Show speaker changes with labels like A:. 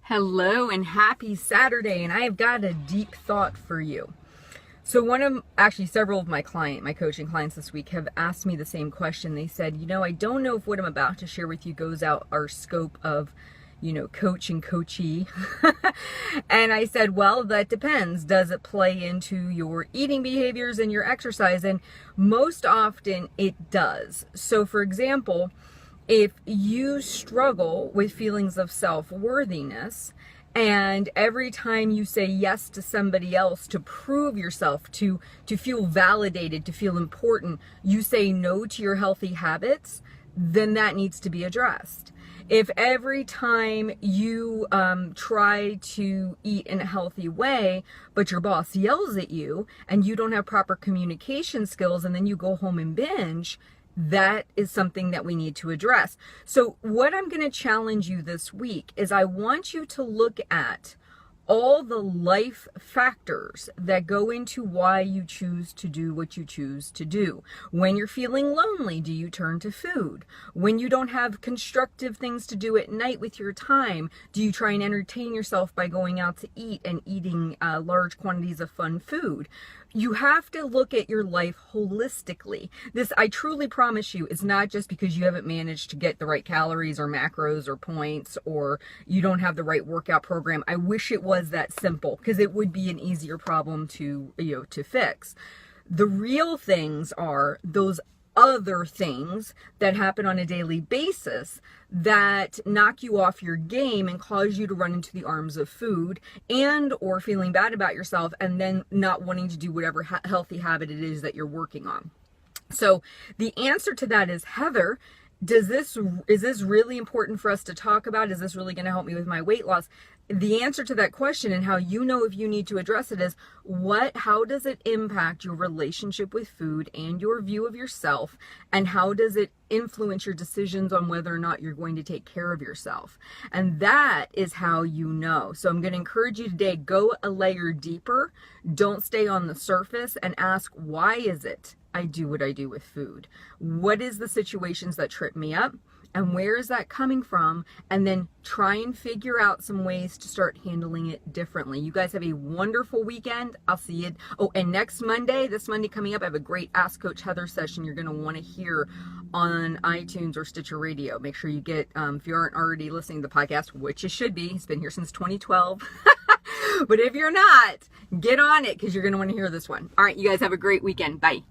A: Hello and happy Saturday, and I have got a deep thought for you. So several of my coaching clients this week have asked me the same question. They said, I don't know if what I'm about to share with you goes out our scope of, coach and coachee. And I said, well, that depends. Does it play into your eating behaviors and your exercise? And most often it does. So for example, if you struggle with feelings of self-worthiness, and every time you say yes to somebody else to prove yourself, to feel validated, to feel important, you say no to your healthy habits, then that needs to be addressed. If every time you try to eat in a healthy way, but your boss yells at you and you don't have proper communication skills, and then you go home and binge, that is something that we need to address. So what I'm going to challenge you this week is I want you to look at all the life factors that go into why you choose to do what you choose to do. When you're feeling lonely, do you turn to food? When you don't have constructive things to do at night with your time, do you try and entertain yourself by going out to eat and eating large quantities of fun food? You have to look at your life holistically. This, I truly promise you, is not just because you haven't managed to get the right calories or macros or points, or you don't have the right workout program. I wish it was that simple, because it would be an easier problem to fix. The real things are those other things that happen on a daily basis that knock you off your game and cause you to run into the arms of food and or feeling bad about yourself, and then not wanting to do whatever healthy habit it is that you're working on. So the answer to that is, Heather, is this really important for us to talk about? Is this really going to help me with my weight loss? The answer to that question, and how you know if you need to address it, is how does it impact your relationship with food and your view of yourself, and how does it influence your decisions on whether or not you're going to take care of yourself? And that is how you know. So I'm going to encourage you today, go a layer deeper. Don't stay on the surface, and ask, why is it I do what I do with food? What is the situations that trip me up? And where is that coming from? And then try and figure out some ways to start handling it differently. You guys have a wonderful weekend. I'll see you. Oh, and this Monday coming up, I have a great Ask Coach Heather session you're going to want to hear on iTunes or Stitcher Radio. Make sure you get, if you aren't already listening to the podcast, which you should be, it's been here since 2012. But if you're not, get on it, because you're going to want to hear this one. All right, you guys have a great weekend. Bye.